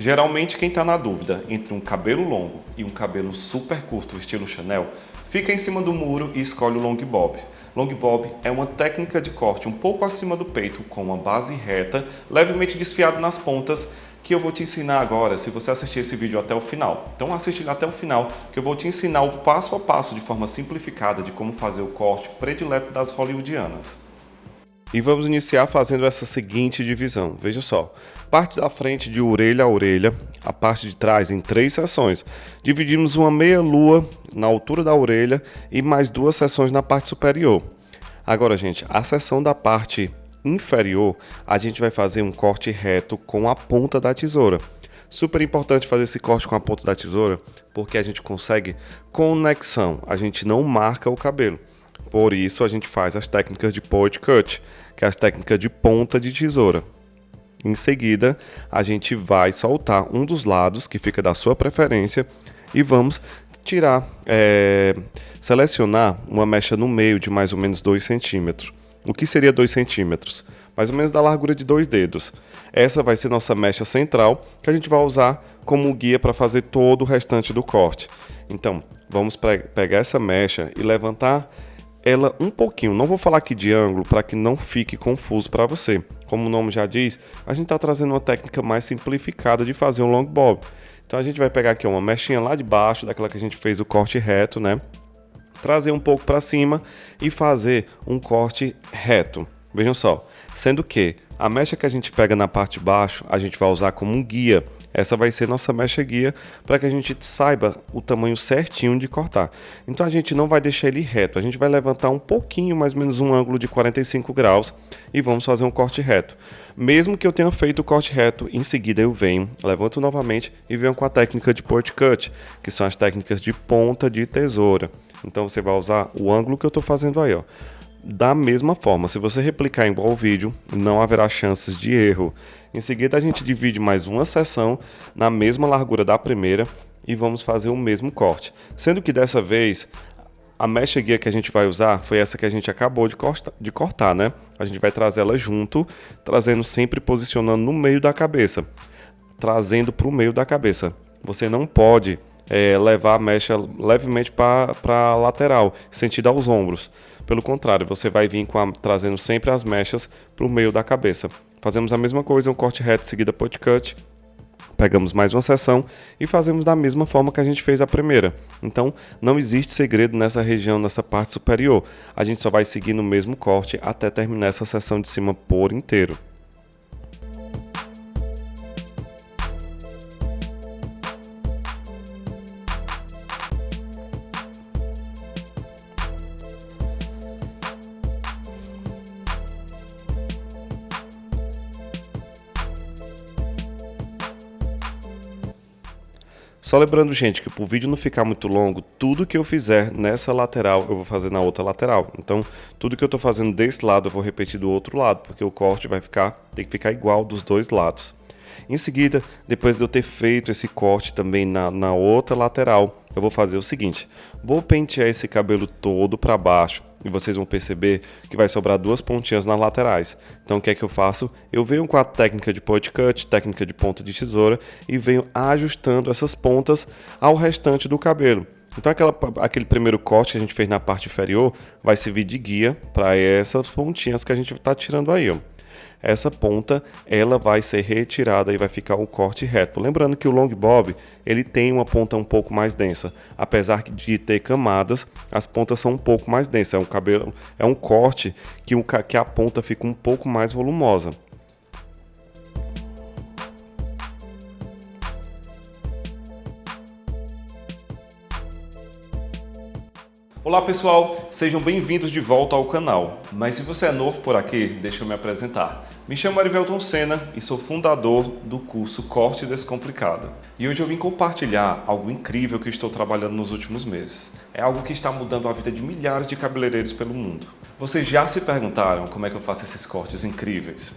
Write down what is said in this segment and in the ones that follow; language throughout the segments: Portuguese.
Geralmente quem está na dúvida entre um cabelo longo e um cabelo super curto estilo Chanel, fica em cima do muro e escolhe o long bob. Long bob é uma técnica de corte um pouco acima do peito, com uma base reta, levemente desfiado nas pontas, que eu vou te ensinar agora se você assistir esse vídeo até o final. Então assiste ele até o final, que eu vou te ensinar o passo a passo de forma simplificada de como fazer o corte predileto das hollywoodianas. E vamos iniciar fazendo essa seguinte divisão. Veja só, parte da frente de orelha a orelha, a parte de trás em 3 seções. Dividimos uma meia lua na altura da orelha e mais 2 seções na parte superior. Agora, gente, a seção da parte inferior, a gente vai fazer um corte reto com a ponta da tesoura. Super importante fazer esse corte com a ponta da tesoura, porque a gente consegue conexão, a gente não marca o cabelo. Por isso a gente faz as técnicas de point cut, que é as técnicas de ponta de tesoura. Em seguida, a gente vai soltar um dos lados, que fica da sua preferência, e vamos tirar, selecionar uma mecha no meio de mais ou menos 2 centímetros. O que seria 2 centímetros? Mais ou menos da largura de 2 dedos. Essa vai ser nossa mecha central, que a gente vai usar como guia para fazer todo o restante do corte. Então, vamos pegar essa mecha e levantar ela um pouquinho. Não vou falar aqui de ângulo para que não fique confuso para você. Como o nome já diz, a gente está trazendo uma técnica mais simplificada de fazer um long bob. Então a gente vai pegar aqui uma mechinha lá de baixo, daquela que a gente fez o corte reto, né? Trazer um pouco para cima e fazer um corte reto. Vejam só, sendo que a mecha que a gente pega na parte de baixo, a gente vai usar como um guia. Essa vai ser nossa mecha guia para que a gente saiba o tamanho certinho de cortar. Então a gente não vai deixar ele reto, a gente vai levantar um pouquinho, mais ou menos um ângulo de 45 graus e vamos fazer um corte reto. Mesmo que eu tenha feito o corte reto, em seguida eu venho, levanto novamente e venho com a técnica de point cut, que são as técnicas de ponta de tesoura. Então você vai usar o ângulo que eu estou fazendo aí, ó. Da mesma forma, se você replicar igual o vídeo, não haverá chances de erro. Em seguida a gente divide mais uma seção na mesma largura da primeira e vamos fazer o mesmo corte. Sendo que dessa vez a mecha guia que a gente vai usar foi essa que a gente acabou de cortar, né? A gente vai trazer ela junto, trazendo sempre posicionando no meio da cabeça. Trazendo para o meio da cabeça. Você não pode levar a mecha levemente para a lateral, sentido aos ombros. Pelo contrário, você vai vir trazendo sempre as mechas para o meio da cabeça. Fazemos a mesma coisa, um corte reto seguida point cut. Pegamos mais uma seção e fazemos da mesma forma que a gente fez a primeira. Então, não existe segredo nessa região, nessa parte superior. A gente só vai seguir no mesmo corte até terminar essa seção de cima por inteiro. Só lembrando, gente, que para o vídeo não ficar muito longo, tudo que eu fizer nessa lateral, eu vou fazer na outra lateral. Então, tudo que eu estou fazendo desse lado, eu vou repetir do outro lado, porque o corte tem que ficar igual dos dois lados. Em seguida, depois de eu ter feito esse corte também na outra lateral, eu vou fazer o seguinte. Vou pentear esse cabelo todo para baixo. E vocês vão perceber que vai sobrar 2 pontinhas nas laterais. Então o que é que eu faço? Eu venho com a técnica de point cut, técnica de ponta de tesoura e venho ajustando essas pontas ao restante do cabelo. Então aquele primeiro corte que a gente fez na parte inferior vai servir de guia para essas pontinhas que a gente está tirando aí, ó. Essa ponta, ela vai ser retirada e vai ficar um corte reto. Lembrando que o long bob, ele tem uma ponta um pouco mais densa. Apesar de ter camadas, as pontas são um pouco mais densas. É um corte que a ponta fica um pouco mais volumosa. Olá pessoal, sejam bem-vindos de volta ao canal. Mas se você é novo por aqui, deixa eu me apresentar. Me chamo Arivelton Sena e sou fundador do curso Corte Descomplicado. E hoje eu vim compartilhar algo incrível que estou trabalhando nos últimos meses. É algo que está mudando a vida de milhares de cabeleireiros pelo mundo. Vocês já se perguntaram como é que eu faço esses cortes incríveis?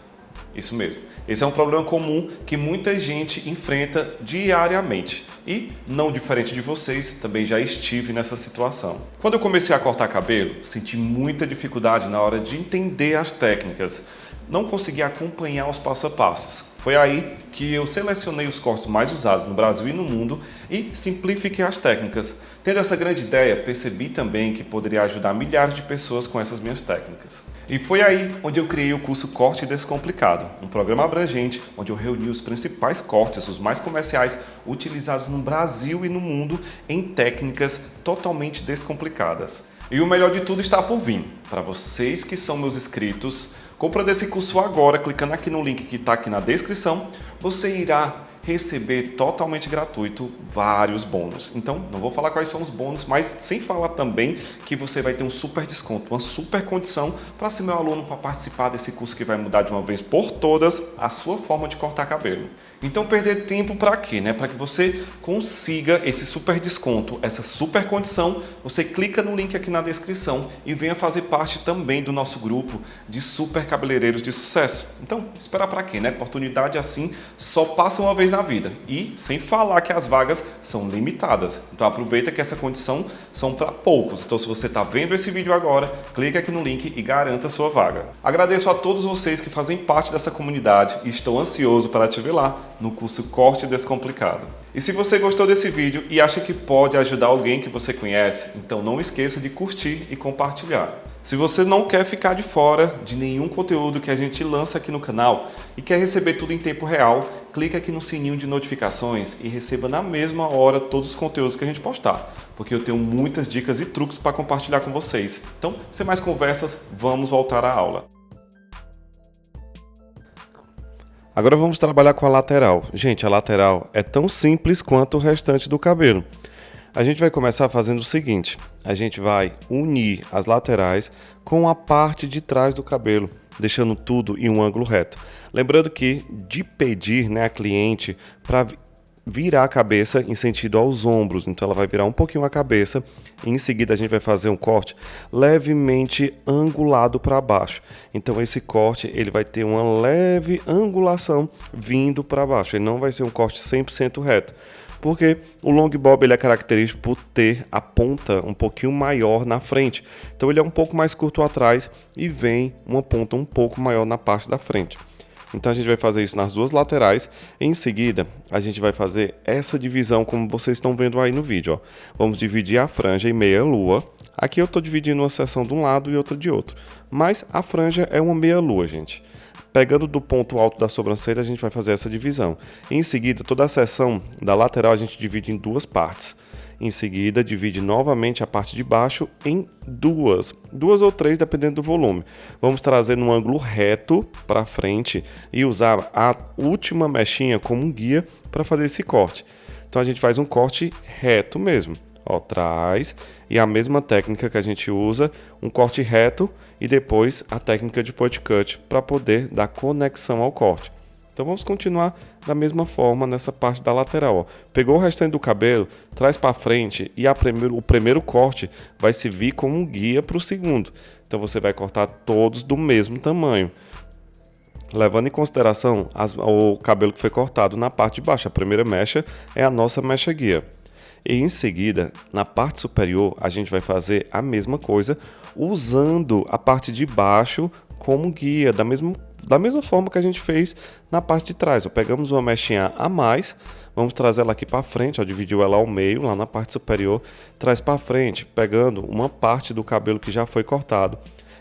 Isso mesmo. Esse é um problema comum que muita gente enfrenta diariamente. E, não diferente de vocês, também já estive nessa situação. Quando eu comecei a cortar cabelo, senti muita dificuldade na hora de entender as técnicas. não conseguia acompanhar os passo a passos. Foi aí que eu selecionei os cortes mais usados no Brasil e no mundo e simplifiquei as técnicas. Tendo essa grande ideia, percebi também que poderia ajudar milhares de pessoas com essas minhas técnicas. E foi aí onde eu criei o curso Corte Descomplicado, um programa abrangente onde eu reuni os principais cortes, os mais comerciais, utilizados no Brasil e no mundo em técnicas totalmente descomplicadas. E o melhor de tudo está por vir. Para vocês que são meus inscritos, compra desse curso agora, clicando aqui no link que está aqui na descrição, você irá receber totalmente gratuito vários bônus. Então, não vou falar quais são os bônus, mas sem falar também que você vai ter um super desconto, uma super condição para ser meu aluno, para participar desse curso que vai mudar de uma vez por todas a sua forma de cortar cabelo. Então, perder tempo para quê, né? Para que você consiga esse super desconto, essa super condição, você clica no link aqui na descrição e venha fazer parte também do nosso grupo de super cabeleireiros de sucesso. Então, esperar para quê, né? Oportunidade assim só passa uma vez na vida. E sem falar que as vagas são limitadas. Então, aproveita que essa condição são para poucos. Então, se você está vendo esse vídeo agora, clique aqui no link e garanta a sua vaga. Agradeço a todos vocês que fazem parte dessa comunidade e estou ansioso para te ver lá no curso Corte Descomplicado. E se você gostou desse vídeo e acha que pode ajudar alguém que você conhece, então não esqueça de curtir e compartilhar. Se você não quer ficar de fora de nenhum conteúdo que a gente lança aqui no canal e quer receber tudo em tempo real, clica aqui no sininho de notificações e receba na mesma hora todos os conteúdos que a gente postar, porque eu tenho muitas dicas e truques para compartilhar com vocês. Então, sem mais conversas, vamos voltar à aula. Agora vamos trabalhar com a lateral. Gente, a lateral é tão simples quanto o restante do cabelo. A gente vai começar fazendo o seguinte: a gente vai unir as laterais com a parte de trás do cabelo, deixando tudo em um ângulo reto. Lembrando que de pedir, né, a cliente para virar a cabeça em sentido aos ombros, então ela vai virar um pouquinho a cabeça e em seguida a gente vai fazer um corte levemente angulado para baixo. Então esse corte ele vai ter uma leve angulação vindo para baixo, ele não vai ser um corte 100% reto. Porque o long bob ele é característico por ter a ponta um pouquinho maior na frente. Então ele é um pouco mais curto atrás e vem uma ponta um pouco maior na parte da frente. Então a gente vai fazer isso nas duas laterais. Em seguida, a gente vai fazer essa divisão como vocês estão vendo aí no vídeo. Ó. Vamos dividir a franja em meia lua. Aqui eu estou dividindo uma seção de um lado e outra de outro. Mas a franja é uma meia lua, gente. Pegando do ponto alto da sobrancelha, a gente vai fazer essa divisão. Em seguida, toda a seção da lateral a gente divide em duas partes. Em seguida, divide novamente a parte de baixo em duas ou três, dependendo do volume. Vamos trazer num ângulo reto para frente e usar a última mechinha como um guia para fazer esse corte. Então a gente faz um corte reto mesmo. Ó, traz e a mesma técnica que a gente usa, um corte reto e depois a técnica de point cut para poder dar conexão ao corte. Então vamos continuar da mesma forma nessa parte da lateral. Ó. Pegou o restante do cabelo, traz para frente e o primeiro corte vai servir como um guia para o segundo. Então você vai cortar todos do mesmo tamanho, levando em consideração o cabelo que foi cortado na parte de baixo. A primeira mecha é a nossa mecha guia. E em seguida, na parte superior, a gente vai fazer a mesma coisa, usando a parte de baixo como guia, da mesma forma que a gente fez na parte de trás. Ó, pegamos uma mechinha a mais, vamos trazer ela aqui para frente, ó, dividiu ela ao meio, lá na parte superior, traz para frente, pegando uma parte do cabelo que já foi cortado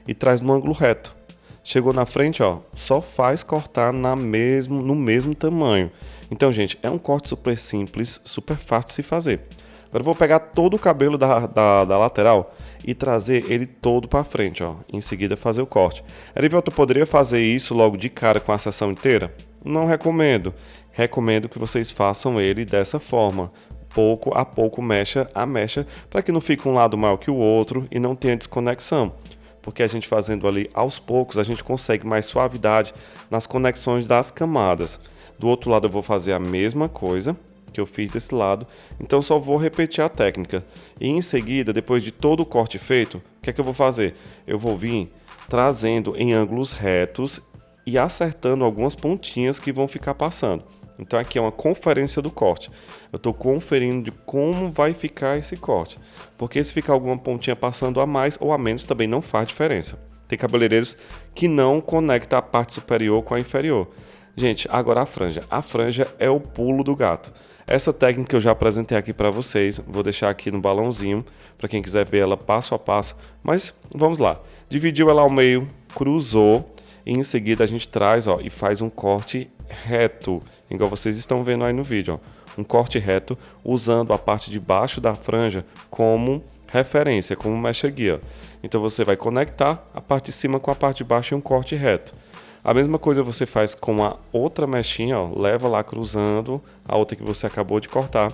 e traz no ângulo reto. Chegou na frente, ó, só faz cortar no mesmo tamanho. Então, gente, é um corte super simples, super fácil de se fazer. Agora eu vou pegar todo o cabelo da lateral e trazer ele todo para frente, ó. Em seguida fazer o corte. Erivelto, eu poderia fazer isso logo de cara com a seção inteira? Não recomendo. Recomendo que vocês façam ele dessa forma, pouco a pouco, mecha a mecha, para que não fique um lado maior que o outro e não tenha desconexão. Porque a gente fazendo ali aos poucos, a gente consegue mais suavidade nas conexões das camadas. Do outro lado eu vou fazer a mesma coisa que eu fiz desse lado, então só vou repetir a técnica. E em seguida, depois de todo o corte feito, o que é que eu vou fazer? Eu vou vir trazendo em ângulos retos e acertando algumas pontinhas que vão ficar passando. Então aqui é uma conferência do corte. Eu estou conferindo de como vai ficar esse corte. Porque se ficar alguma pontinha passando a mais ou a menos também não faz diferença. Tem cabeleireiros que não conectam a parte superior com a inferior. Gente, agora a franja. A franja é o pulo do gato. Essa técnica eu já apresentei aqui para vocês. Vou deixar aqui no balãozinho para quem quiser ver ela passo a passo. Mas vamos lá. Dividiu ela ao meio, cruzou e em seguida a gente traz, ó, e faz um corte reto, igual vocês estão vendo aí no vídeo, ó. Um corte reto usando a parte de baixo da franja como referência, como mecha guia. Então você vai conectar a parte de cima com a parte de baixo em um corte reto. A mesma coisa você faz com a outra mechinha, ó, leva lá cruzando a outra que você acabou de cortar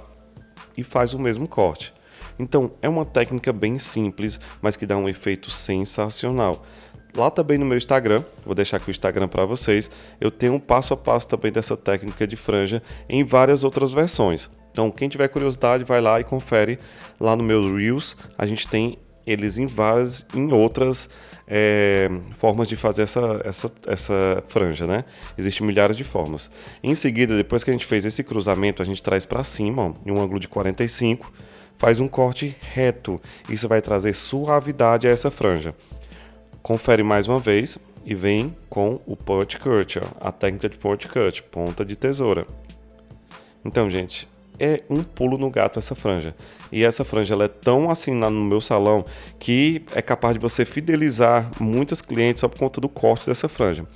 e faz o mesmo corte. Então é uma técnica bem simples, mas que dá um efeito sensacional. Lá também no meu Instagram, vou deixar aqui o Instagram para vocês, eu tenho um passo a passo também dessa técnica de franja em várias outras versões. Então quem tiver curiosidade vai lá e confere lá no meus Reels, a gente tem eles em outras formas de fazer essa franja, né? Existem milhares de formas. Em seguida, depois que a gente fez esse cruzamento, a gente traz para cima, ó, em um ângulo de 45, faz um corte reto. Isso vai trazer suavidade a essa franja. Confere mais uma vez e vem com o punch cut, ó, a técnica de punch cut, ponta de tesoura. Então, gente, é um pulo no gato essa franja. E essa franja ela é tão assim no meu salão que é capaz de você fidelizar muitos clientes só por conta do corte dessa franja.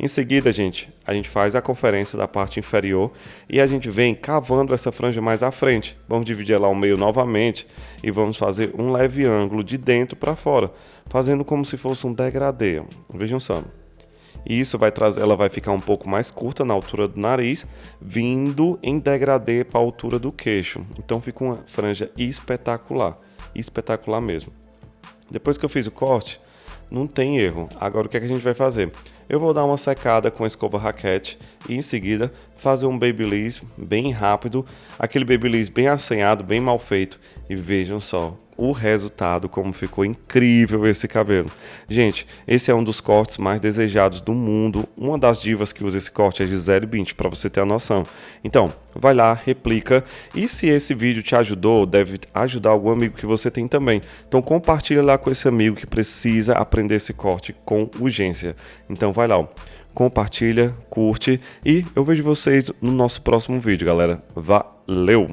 Em seguida, gente, a gente faz a conferência da parte inferior e a gente vem cavando essa franja mais à frente. Vamos dividir ela ao meio novamente e vamos fazer um leve ângulo de dentro para fora, fazendo como se fosse um degradê. Vejam só. E isso vai trazer, ela vai ficar um pouco mais curta na altura do nariz, vindo em degradê para a altura do queixo. Então fica uma franja espetacular, espetacular mesmo. Depois que eu fiz o corte, não tem erro. Agora o que é que a gente vai fazer? Eu vou dar uma secada com a escova raquete e em seguida fazer um babyliss bem rápido, aquele babyliss bem assanhado, bem mal feito. E vejam só o resultado, como ficou incrível esse cabelo. Gente, esse é um dos cortes mais desejados do mundo. Uma das divas que usa esse corte é Gisele Bündchen, para você ter a noção. Então, vai lá, replica. E se esse vídeo te ajudou, deve ajudar algum amigo que você tem também. Então compartilha lá com esse amigo que precisa aprender esse corte com urgência. Então vai lá, ó. Compartilha, curte e eu vejo vocês no nosso próximo vídeo, galera. Valeu!